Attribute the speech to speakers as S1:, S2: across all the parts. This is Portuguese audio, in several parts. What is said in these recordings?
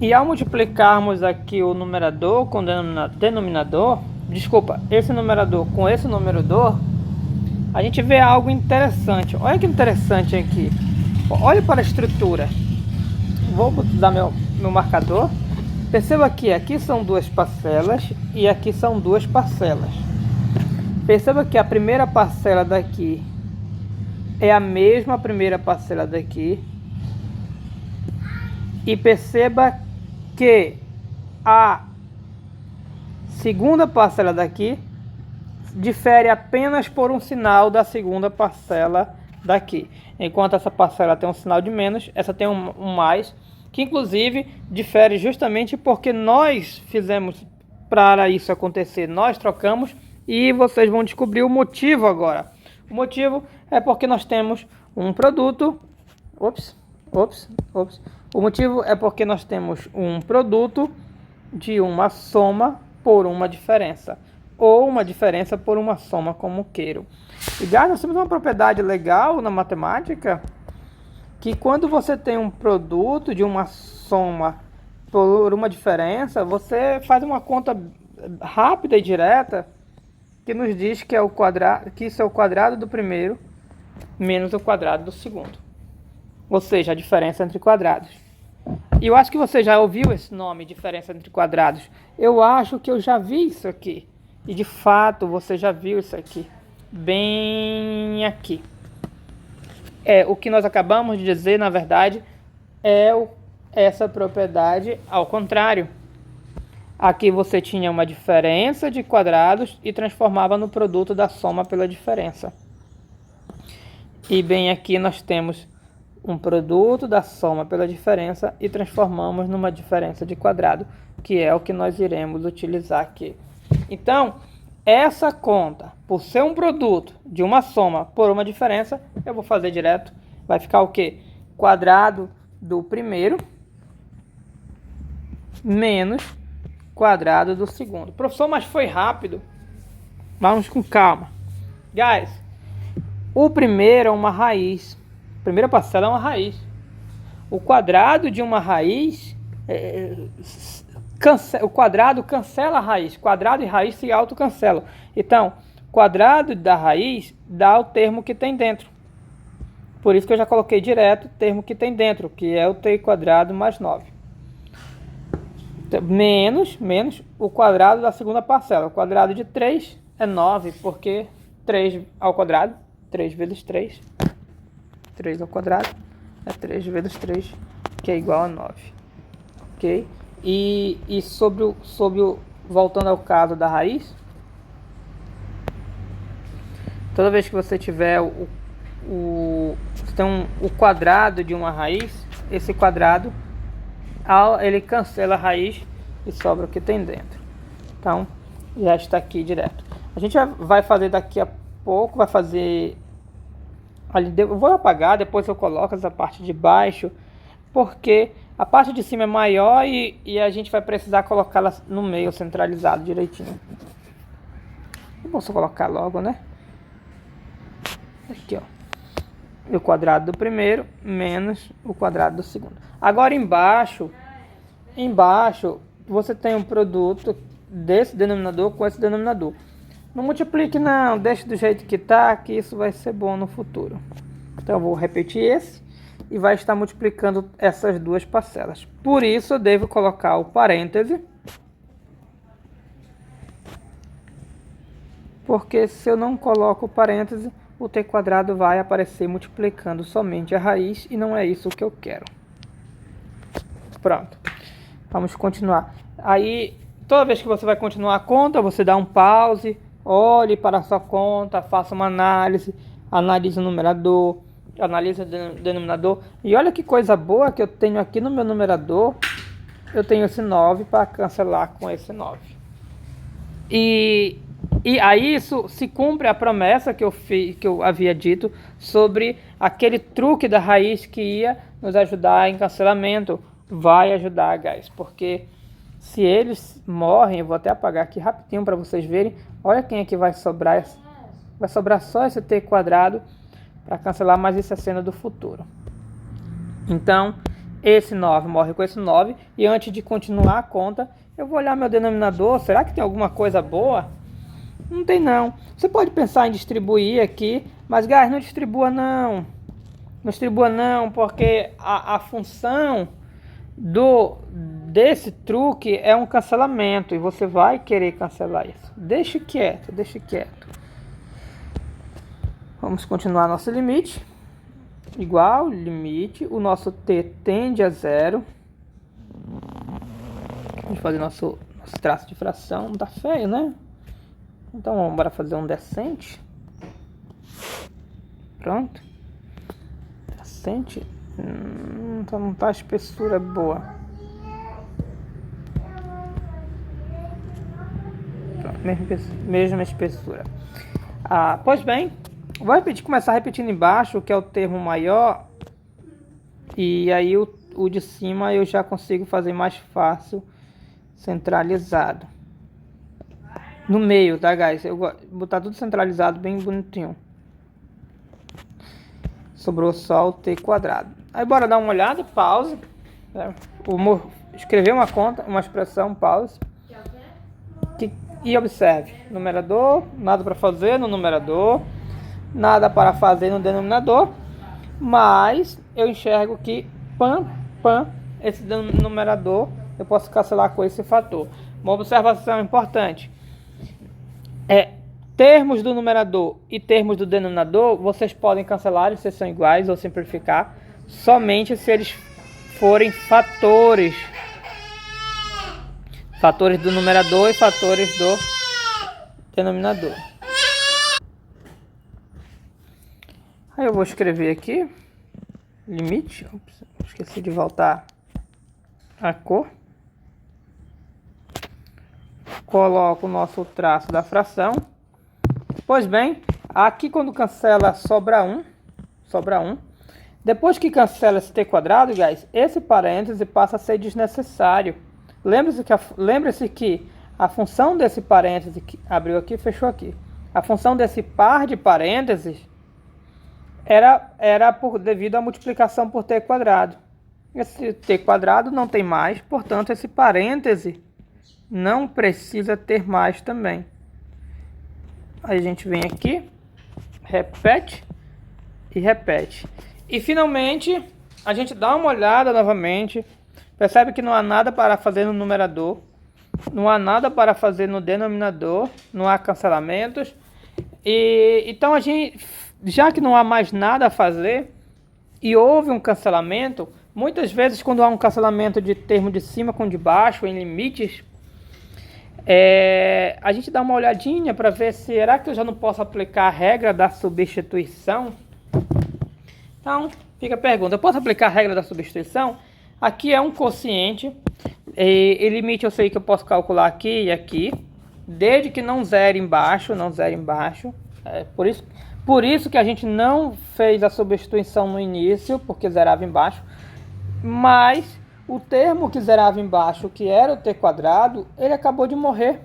S1: E ao multiplicarmos aqui o numerador com o denominador, desculpa, esse numerador com esse numerador, a gente vê algo interessante. Olha que interessante aqui. Olha para a estrutura. Vou usar meu marcador. Perceba que aqui são duas parcelas e aqui são duas parcelas. Perceba que a primeira parcela daqui é a mesma primeira parcela daqui. E perceba que a segunda parcela daqui difere apenas por um sinal da segunda parcela daqui. Enquanto essa parcela tem um sinal de menos, essa tem um mais, que inclusive difere justamente porque nós fizemos para isso acontecer. Nós trocamos e vocês vão descobrir o motivo agora. O motivo é porque nós temos um produto. O motivo é porque nós temos um produto de uma soma por uma diferença, ou uma diferença por uma soma, como queiro. E nós temos uma propriedade legal na matemática, que quando você tem um produto de uma soma por uma diferença, você faz uma conta rápida e direta, que nos diz que, que isso é o quadrado do primeiro menos o quadrado do segundo. Ou seja, a diferença entre quadrados. E eu acho que você já ouviu esse nome, diferença entre quadrados. Eu acho que eu já vi isso aqui. E de fato, você já viu isso aqui. Bem aqui. O que nós acabamos de dizer, na verdade, é essa propriedade ao contrário. Aqui você tinha uma diferença de quadrados e transformava no produto da soma pela diferença. E bem aqui nós temos um produto da soma pela diferença e transformamos numa diferença de quadrado, que é o que nós iremos utilizar aqui. Então, essa conta, por ser um produto de uma soma por uma diferença, eu vou fazer direto. Vai ficar o quê? Quadrado do primeiro menos quadrado do segundo. Professor, mas foi rápido. Vamos com calma. Guys, o primeiro é uma raiz. A primeira parcela é uma raiz. O quadrado de uma raiz, o quadrado cancela a raiz. Quadrado e raiz se autocancelam. Então, quadrado da raiz dá o termo que tem dentro. Por isso que eu já coloquei direto o termo que tem dentro, que é o t quadrado mais 9. Menos o quadrado da segunda parcela. O quadrado de 3 é 9, porque 3 ao quadrado, 3 vezes 3... 3 ao quadrado é 3 vezes 3, que é igual a 9. Ok? E voltando ao caso da raiz, toda vez que você tiver o quadrado de uma raiz, esse quadrado, ele cancela a raiz e sobra o que tem dentro. Então, já está aqui direto. A gente vai fazer daqui a pouco, vai fazer... Eu vou apagar, depois eu coloco essa parte de baixo, porque a parte de cima é maior e a gente vai precisar colocá-la no meio, centralizado direitinho. Eu posso colocar logo, né? Aqui, ó. O quadrado do primeiro menos o quadrado do segundo. Agora embaixo você tem um produto desse denominador com esse denominador. Não multiplique não, deixe do jeito que está, que isso vai ser bom no futuro. Então eu vou repetir esse e vai estar multiplicando essas duas parcelas. Por isso eu devo colocar o parêntese, porque se eu não coloco o parêntese, o t quadrado vai aparecer multiplicando somente a raiz e não é isso que eu quero. Pronto, vamos continuar. Aí toda vez que você vai continuar a conta, você dá um pause, olhe para a sua conta, faça uma análise, analise o numerador, analise o denominador. E olha que coisa boa que eu tenho aqui no meu numerador. Eu tenho esse 9 para cancelar com esse 9. E aí isso se cumpre a promessa que eu havia dito sobre aquele truque da raiz que ia nos ajudar em cancelamento. Vai ajudar, guys, porque se eles morrem, eu vou até apagar aqui rapidinho para vocês verem. Olha quem é que vai sobrar. Vai sobrar só esse t quadrado para cancelar, mas isso é cena do futuro. Então, esse 9 morre com esse 9. E antes de continuar a conta, eu vou olhar meu denominador. Será que tem alguma coisa boa? Não tem não. Você pode pensar em distribuir aqui, mas, guys, não distribua não. Não distribua não, porque a função desse truque é um cancelamento. E você vai querer cancelar isso. Deixe quieto, deixe quieto. Vamos continuar nosso limite. Igual, limite. O nosso t tende a 0. Vamos fazer nosso traço de fração. Não tá feio, né? Então vamos bora fazer um decente. Pronto. Decente. Então não tá a espessura boa. Pronto, mesma espessura. Pois bem, vou começar repetindo embaixo, que é o termo maior. E aí o de cima eu já consigo fazer mais fácil, centralizado. No meio, tá, guys? Eu vou botar tudo centralizado, bem bonitinho. Sobrou só o t quadrado. Aí bora dar uma olhada, pause. Escrever uma conta, uma expressão, pause. E observe, numerador, nada para fazer no numerador, nada para fazer no denominador, mas eu enxergo que esse numerador eu posso cancelar com esse fator. Uma observação importante termos do numerador e termos do denominador, vocês podem cancelar se são iguais ou simplificar, somente se eles forem fatores do numerador e fatores do denominador. Aí eu vou escrever aqui limite. Ops, esqueci de voltar a cor. Coloco o nosso traço da fração. Pois bem, aqui quando cancela sobra 1. Depois que cancela esse t quadrado, guys, esse parêntese passa a ser desnecessário. Lembre-se que a função desse parêntese, que abriu aqui e fechou aqui, a função desse par de parênteses era devido à multiplicação por t quadrado. Esse t quadrado não tem mais, portanto esse parêntese não precisa ter mais também. Aí a gente vem aqui, repete e repete. E finalmente a gente dá uma olhada novamente. Percebe que não há nada para fazer no numerador, não há nada para fazer no denominador, não há cancelamentos. Então a gente, já que não há mais nada a fazer e houve um cancelamento, muitas vezes quando há um cancelamento de termo de cima com de baixo em limites, a gente dá uma olhadinha para ver se será que eu já não posso aplicar a regra da substituição. Então fica a pergunta, eu posso aplicar a regra da substituição? Aqui é um quociente, e limite eu sei que eu posso calcular aqui e aqui, desde que não zere embaixo, por isso que a gente não fez a substituição no início, porque zerava embaixo, mas o termo que zerava embaixo, que era o t quadrado, ele acabou de morrer.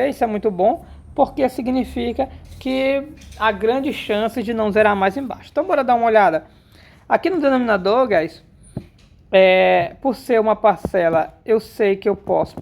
S1: Isso é muito bom, porque significa que há grande chance de não zerar mais embaixo. Então bora dar uma olhada. Aqui no denominador, guys, por ser uma parcela, eu sei que eu posso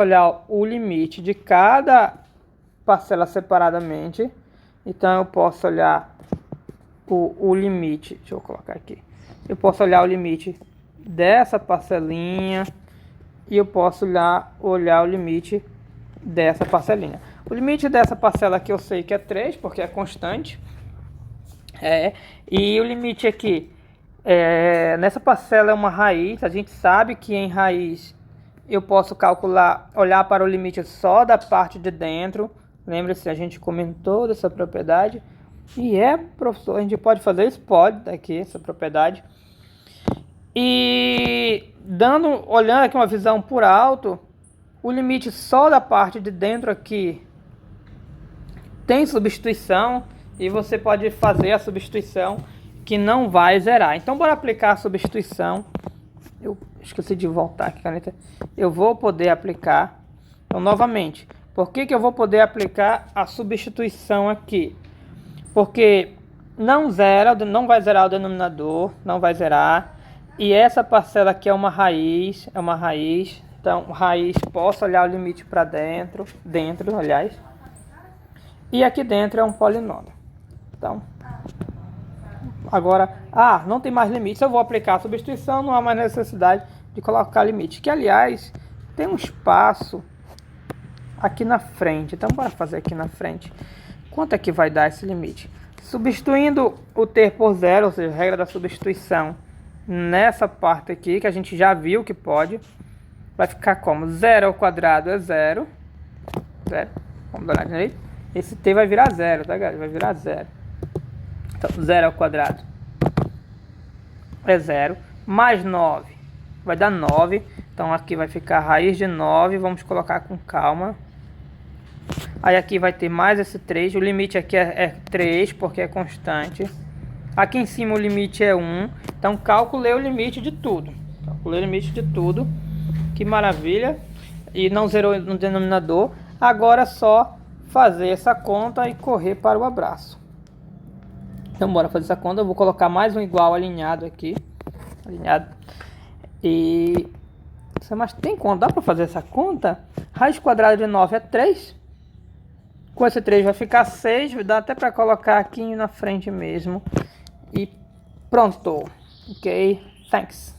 S1: olhar o limite de cada parcela separadamente. Então eu posso olhar o limite, deixa eu colocar aqui. Eu posso olhar o limite dessa parcelinha e eu posso olhar o limite dessa parcelinha. O limite dessa parcela aqui eu sei que é 3, porque é constante. E o limite aqui, nessa parcela é uma raiz. A gente sabe que em raiz eu posso olhar para o limite só da parte de dentro. Lembre-se, a gente comentou dessa propriedade. E professor, a gente pode fazer isso? Pode, daqui, essa propriedade. E olhando aqui uma visão por alto, o limite só da parte de dentro aqui tem substituição. E você pode fazer a substituição que não vai zerar. Então, bora aplicar a substituição. Eu esqueci de voltar aqui, caneta. Eu vou poder aplicar. Então, novamente, por que eu vou poder aplicar a substituição aqui? Porque não zera, não vai zerar o denominador, não vai zerar. E essa parcela aqui é uma raiz, Então, raiz, posso olhar o limite para dentro, aliás. E aqui dentro é um polinômio. Então, agora, não tem mais limites, eu vou aplicar a substituição, não há mais necessidade de colocar limite. Que, aliás, tem um espaço aqui na frente. Então, bora fazer aqui na frente. Quanto é que vai dar esse limite? Substituindo o ter por zero, ou seja, a regra da substituição, nessa parte aqui, que a gente já viu que pode, vai ficar como? 0 ao quadrado é 0. Vamos dar uma direita. Esse t vai virar 0, tá, galera? Vai virar 0. Então, 0 ao quadrado é 0. Mais 9 vai dar 9. Então, aqui vai ficar a raiz de 9. Vamos colocar com calma. Aí aqui vai ter mais esse 3. O limite aqui é 3, porque é constante. Aqui em cima o limite é 1. Então, calculei o limite de tudo. Que maravilha. E não zerou no denominador. Agora é só fazer essa conta e correr para o abraço. Então, bora fazer essa conta. Eu vou colocar mais um igual alinhado aqui. E... Mas tem conta? Dá para fazer essa conta? Raiz quadrada de 9 é 3. Com esse 3 vai ficar 6. Dá até para colocar aqui na frente mesmo. E pronto. Ok? Thanks.